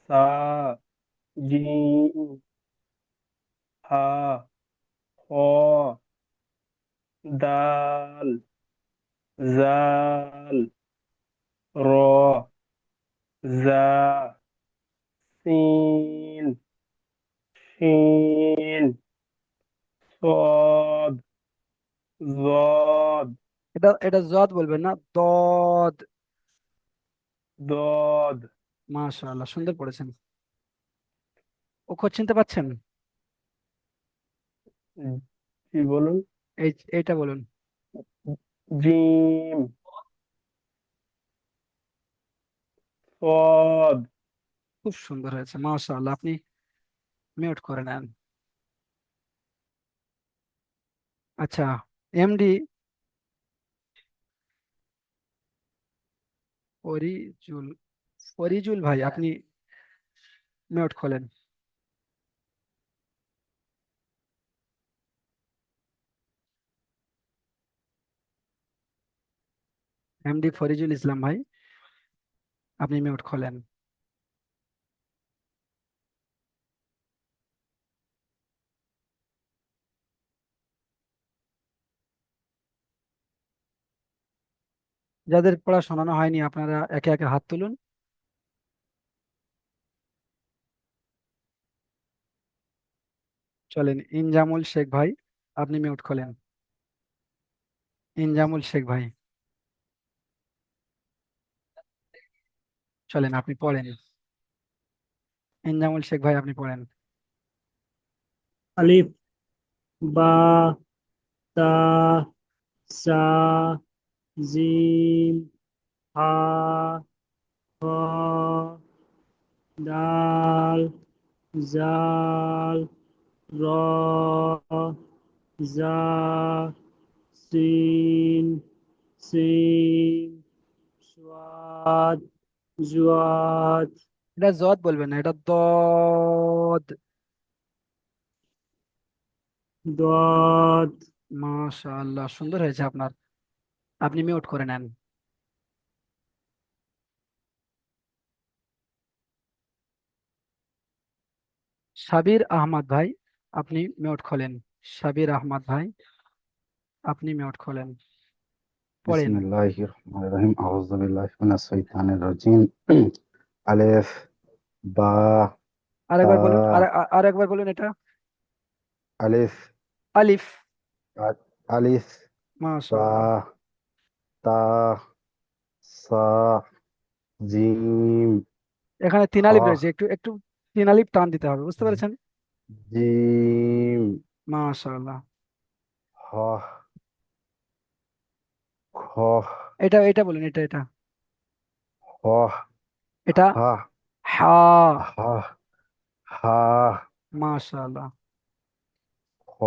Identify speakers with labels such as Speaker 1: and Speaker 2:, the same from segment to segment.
Speaker 1: সা, জিম, হা, হ, দাল, জাল, র, জা, সিন, শিন, صاد، ضاد،
Speaker 2: এটা জদ বলবেন না, দদ।
Speaker 1: ضاد।
Speaker 2: মাশাআল্লাহ, সুন্দর পড়েছেন। অক্ষর চিনতে পাচ্ছেন?
Speaker 1: জি বলুন।
Speaker 2: এইটা বলুন।
Speaker 1: জিম, صاد।
Speaker 2: খুব সুন্দর হয়েছে, মাশাআল্লাহ। আপনি মিউট করে নেন। আচ্ছা, এমডি ফরিজুল, ফরিজুল ভাই, আপনি মিউট খোলেন। এমডি ফরিজুল ইসলাম ভাই, আপনি মিউট খোলেন। যাদের পড়া শোনানো হয়নি আপনারা একে একে হাত তুলুন। চলেন, ইনজামুল শেখ ভাই, আপনি মিউট খোলেন। ইনজামুল শেখ ভাই, চলেন আপনি পড়েন। ইনজামুল শেখ ভাই, আপনি পড়েন।
Speaker 3: আলিফ, বা, তা, সা, জিম, হা, হ, দাল, জাল, র, জা, সিন, সিন, সাদ, জুয়াদ।
Speaker 2: এটা জদ বলবেন না, এটা দদ।
Speaker 3: দদ।
Speaker 2: মাশাআল্লাহ, সুন্দর হয়েছে আপনার। আপনি মিউট করে নেন। সাবির আহমদ ভাই, আপনি মিউট খোলেন। সাবির আহমদ ভাই, আপনি মিউট খোলেন, পড়েন।
Speaker 4: بسم الله الرحمن الرحيم أعوذ بالله من الشيطان الرجيم ألف با
Speaker 2: আরেকবার বলুন,
Speaker 4: تا
Speaker 2: আরেকবার বলুন এটা।
Speaker 4: ألف
Speaker 2: আলিফ।
Speaker 4: ألف
Speaker 2: মাশাআল্লাহ।
Speaker 4: با تا সা জিম
Speaker 2: এখানে তিন
Speaker 4: হ
Speaker 2: আলিফ রয়েছে, একটু একটু তিন আলিফ টান দিতে হবে, বুঝতে পেরেছেন?
Speaker 4: জিম
Speaker 2: মাশাআল্লাহ।
Speaker 4: হ খ
Speaker 2: এটা এটা বলুন, এটা এটা
Speaker 4: হ
Speaker 2: এটা
Speaker 4: হা
Speaker 2: হা।
Speaker 4: হা হা
Speaker 2: মাশাআল্লাহ।
Speaker 4: খ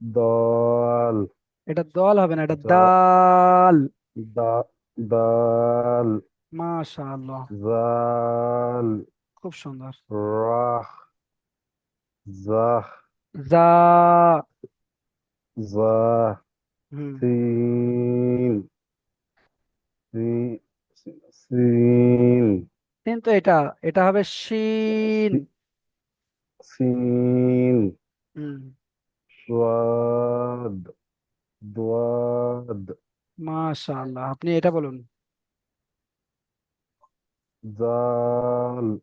Speaker 4: দল
Speaker 2: এটা দল হবে না, এটা
Speaker 4: জ
Speaker 2: দাল।
Speaker 4: দা দাল
Speaker 2: মাশাআল্লাহ,
Speaker 4: জাল
Speaker 2: খুব সুন্দর।
Speaker 4: রাহ জাহ
Speaker 2: জা।
Speaker 4: জা
Speaker 2: হুম।
Speaker 4: সিন সি- সিন
Speaker 2: কিন্তু এটা এটা হবে শিন।
Speaker 4: সি- সিন
Speaker 2: হুম।
Speaker 4: সাদ দাদ
Speaker 2: মাশাআল্লাহ, আপনি এটা বলুন।
Speaker 4: জাল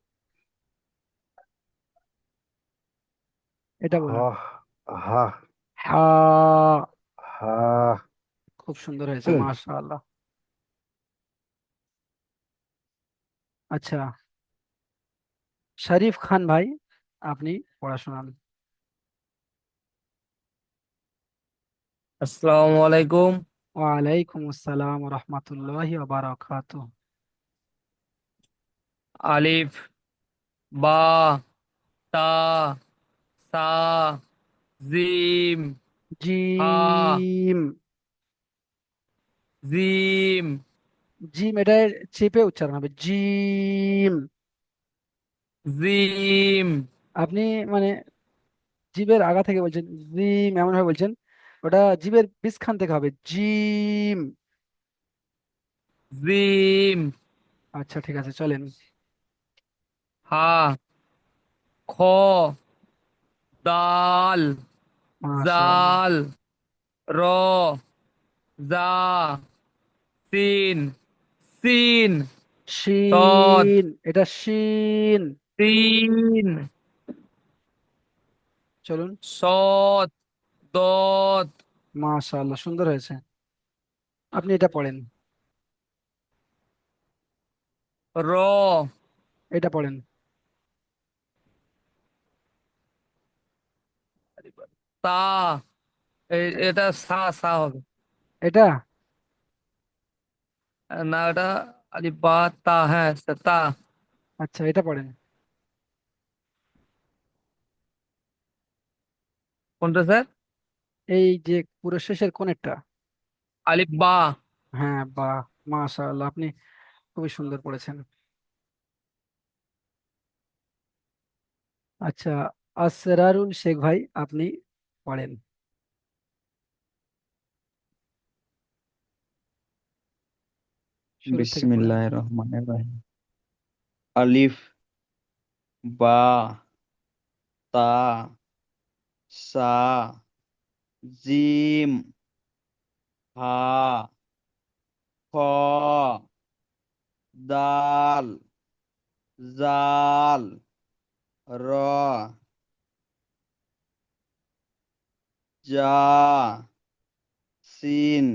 Speaker 2: এটা বলুন।
Speaker 4: হা হা
Speaker 2: হা।
Speaker 4: হা
Speaker 2: খুব সুন্দর হয়েছে, মাশাআল্লাহ। আচ্ছা, শরীফ খান ভাই, আপনি পড়াশোনান।
Speaker 5: আসসালামু আলাইকুম।
Speaker 2: ওয়ালাইকুম আসসালাম রহমতুল্লাহি ওয়া বারাকাতুহু।
Speaker 5: আলিফ, বা, তা, সা, জিম, হা,
Speaker 2: জিম।
Speaker 5: জিম,
Speaker 2: জিম, এটা চেপে উচ্চারণ হবে, জিম।
Speaker 5: জিম,
Speaker 2: আপনি মানে জিভের আগা থেকে বলছেন, জিম এমন ভাবে বলছেন, ওটা জিভের পিছখান থেকে হবে, জিম।
Speaker 5: জিম,
Speaker 2: আচ্ছা ঠিক আছে, চলেন।
Speaker 5: হা, খ, দাল,
Speaker 2: মাশাআল্লাহ।
Speaker 5: জাল, র, জা, সিন, সিন, সদ,
Speaker 2: শিন, এটা শিন।
Speaker 5: সিন,
Speaker 2: চলুন।
Speaker 5: সদ, দদ,
Speaker 2: মাশাআল্লাহ, সুন্দর হয়েছে। আপনি এটা পড়েন।
Speaker 5: র,
Speaker 2: এটা পড়েন।
Speaker 5: তা, এটা সা, সা হবে।
Speaker 2: এটা।
Speaker 5: না, এটা আলিফ বা তা, হ্যাঁ তা।
Speaker 2: আচ্ছা, এটা পড়েন।
Speaker 5: কোনটা স্যার?
Speaker 2: এই যে পুরো শেষের কোণেরটা।
Speaker 5: আলিফ বা।
Speaker 2: হ্যাঁ, বাহ, মাশাআল্লাহ, আপনি খুবই সুন্দর পড়েছেন। আচ্ছা, আসরারুল শেখ ভাই, আপনি পড়েন। শুরু থেকে পড়েন।
Speaker 6: বিসমিল্লাহির রহমানির রহিম। আলিফ, বা, তা, সা, জিম, হা, খ, দাল, জাল, র, জা, সিন,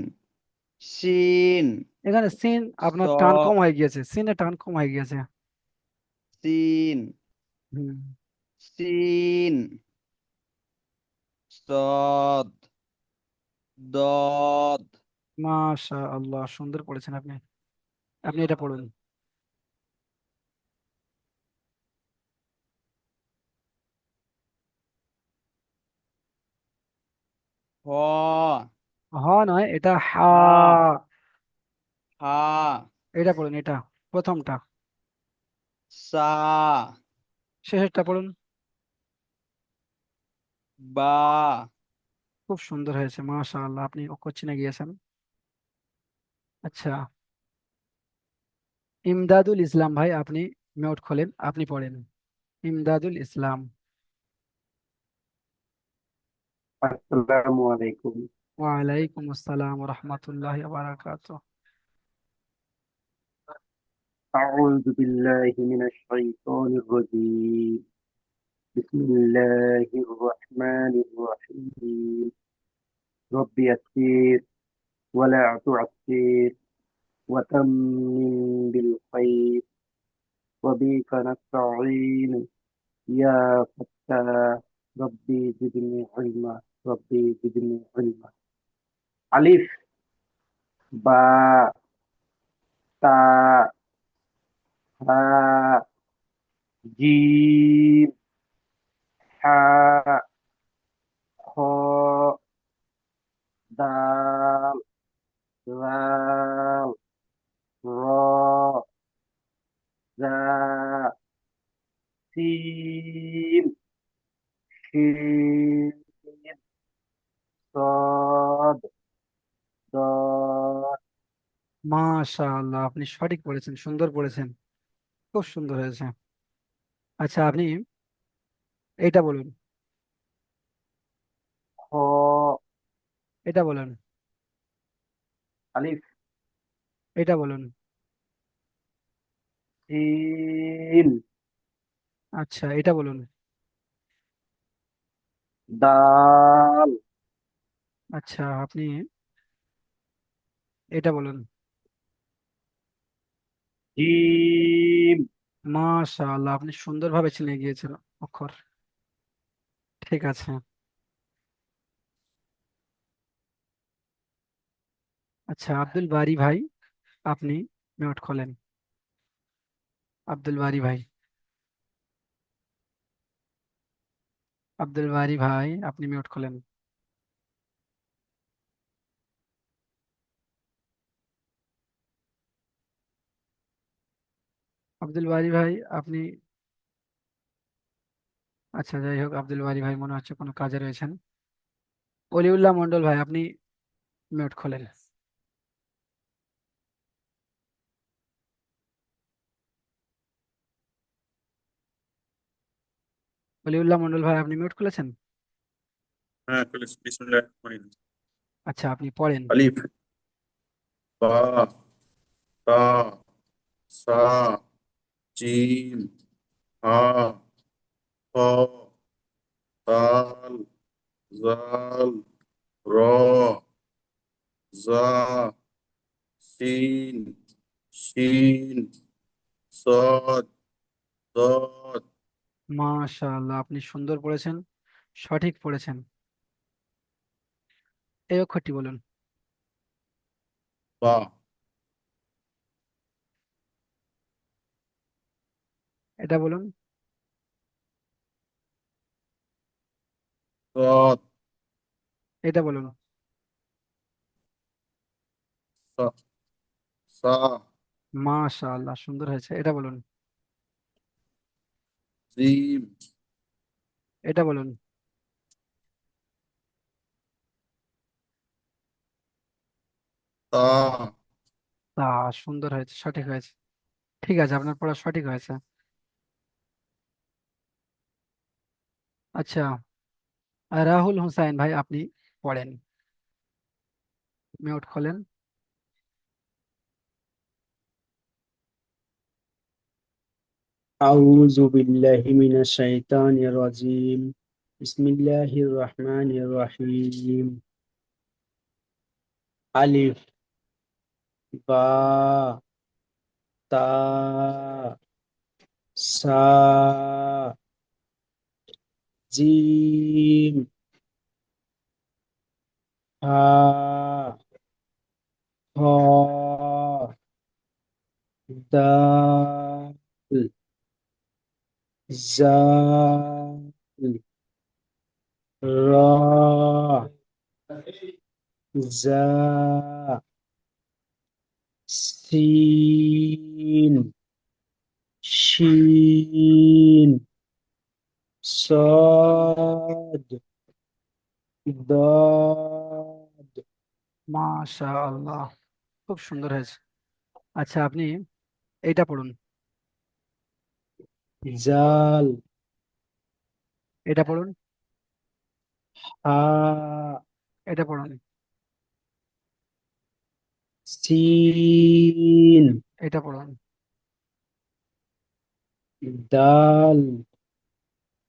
Speaker 6: শিন,
Speaker 2: এখানে সিন আপনার টান কম
Speaker 6: সদ,
Speaker 2: হয়ে গিয়েছে, সিনে টান কম হয়ে গিয়েছে।
Speaker 6: সিন,
Speaker 2: হুম।
Speaker 6: সিন, সদ, দদ,
Speaker 2: মাশাআল্লাহ, সুন্দর পড়েছেন আপনি। আপনি এটা পড়ুন।
Speaker 6: হ,
Speaker 2: হ নয়, এটা হা।
Speaker 6: হা, হা,
Speaker 2: এটা পড়ুন, এটা প্রথমটা।
Speaker 6: সা,
Speaker 2: শেষেরটা পড়ুন।
Speaker 6: বা,
Speaker 2: খুব সুন্দর হয়েছে, মাশাআল্লাহ, আপনি অক্ষর চিনে গিয়েছেন। আচ্ছা, ইমদাদুল ইসলাম ভাই, আপনি মিউট খোলেন, আপনি পড়েন। ইমদাদুল ইসলাম।
Speaker 1: আসসালামু আলাইকুম।
Speaker 2: ওয়ালাইকুম আসসালাম রহমতুল্লাহ বারাকাতুহ।
Speaker 1: أعوذ بالله من الشيطان الرجيم. بسم الله الرحمن الرحيم. رب يسير ولا تعسير وتمم بالخير وبك نستعين يا فتاح. ربي زدني علما. ربي زدني علما. ألف، باء، تاء، ها، جيم، حاء، خاء، دال، ذال، را، زا، سين، شين، صاد، ضاد.
Speaker 2: মাশাআল্লাহ, আপনি সঠিক পড়েছেন, সুন্দর পড়েছেন, খুব সুন্দর হয়েছে। আচ্ছা, আপনি এটা বলুন।
Speaker 1: খ,
Speaker 2: এটা বলুন।
Speaker 1: আলিফ,
Speaker 2: এটা বলুন।
Speaker 1: সিন,
Speaker 2: আচ্ছা, এটা বলুন।
Speaker 1: দাল,
Speaker 2: আচ্ছা, আপনি এটা বলুন।
Speaker 1: জিম।
Speaker 2: মাশাআল্লাহ, আপনি সুন্দরভাবে চিনে গিয়েছেন অক্ষর। ঠিক আছে। আচ্ছা, আব্দুল বারি ভাই, আপনি মিউট খোলেন। আব্দুল বারি ভাই, আব্দুল বারি ভাই, আপনি মিউট খোলেন। আব্দুল বারি ভাই, আপনি, আচ্ছা যাই হোক, আব্দুল বারি ভাই মনে হচ্ছে কোনো কাজে রয়েছেন। অলিউল্লাহ মন্ডল ভাই, আপনি মিউট খোলেন। অলিউল্লাহ মন্ডল ভাই, আপনি মিউট খুলেছেন?
Speaker 7: হ্যাঁ খুলেছি। বিসমিল্লাহির রহমানির রহিম।
Speaker 2: আচ্ছা, আপনি পড়েন।
Speaker 7: আলিফ, বা, তা, সা, জিম, হা, খ, দাল, জাল, র, জা, সিন, শিন, সদ, দদ,
Speaker 2: মাশাআল্লাহ, আপনি সুন্দর পড়েছেন, সঠিক পড়েছেন। এই অক্ষরটি বলুন।
Speaker 7: বা,
Speaker 2: এটা বলুন।
Speaker 7: দদ,
Speaker 2: এটা বলুন।
Speaker 7: সা, সা,
Speaker 2: মাশাআল্লাহ, সুন্দর হয়েছে। এটা বলুন।
Speaker 7: জিম,
Speaker 2: এটা বলুন।
Speaker 7: তা,
Speaker 2: তা, সুন্দর হয়েছে, সঠিক হয়েছে। ঠিক আছে, আপনার পড়া সঠিক হয়েছে। আচ্ছা, রাহুল হোসাইন ভাই, আপনি পড়েন। মিউট খোলেন।
Speaker 3: أعوذ بالله من الشيطان الرجيم بسم الله الرحمن الرحيم ألف با تا سا جيم ها ها دال زال را زا سين شين صاد ضاد
Speaker 2: মাশাআল্লাহ, খুব সুন্দর হয়েছে। আচ্ছা, আপনি এইটা পড়ুন।
Speaker 3: জাল
Speaker 2: এটা পড়ুন।
Speaker 3: হা
Speaker 2: এটা পড়ুন।
Speaker 3: সিন
Speaker 2: এটা পড়ুন।
Speaker 3: দাল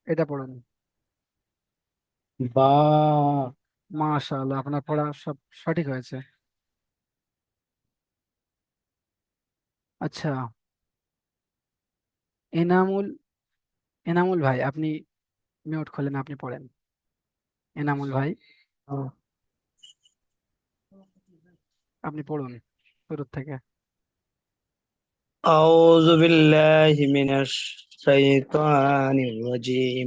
Speaker 2: এটা পড়ুন।
Speaker 3: বা
Speaker 2: মাশাআল্লাহ, আপনার পড়া সব সঠিক হয়েছে। আচ্ছা, এনামুল এনামুল ভাই, আপনি মিউট খোলেন, আপনি পড়েন। এনামুল ভাই, আপনি পড়ুন শুরুর থেকে।
Speaker 3: أعوذ بالله من الشيطان الرجيم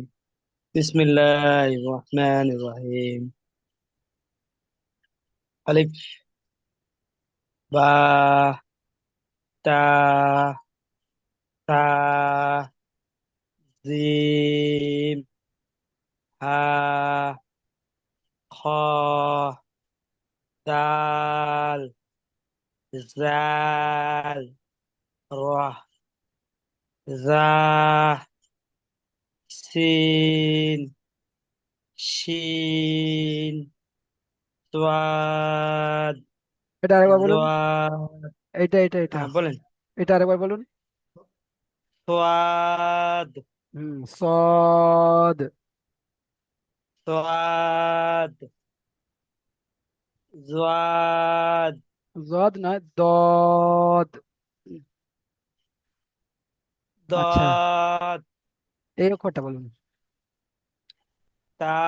Speaker 3: بسم الله الرحمن الرحيم ألف با تا تا زيم ها خا دال زال را زا سين شين সোয়াদ
Speaker 2: এটা আরেকবার বলুন।
Speaker 3: জোয়াদ
Speaker 2: এটা
Speaker 3: হ্যাঁ বলেন
Speaker 2: এটা আরেকবার বলুন।
Speaker 3: সোয়াদ
Speaker 2: সদ।
Speaker 3: সোয়াদ জোয়াদ
Speaker 2: জদ নয়, দদ। আচ্ছা,
Speaker 3: দদ
Speaker 2: এই অক্ষরটা বলুন।
Speaker 3: তা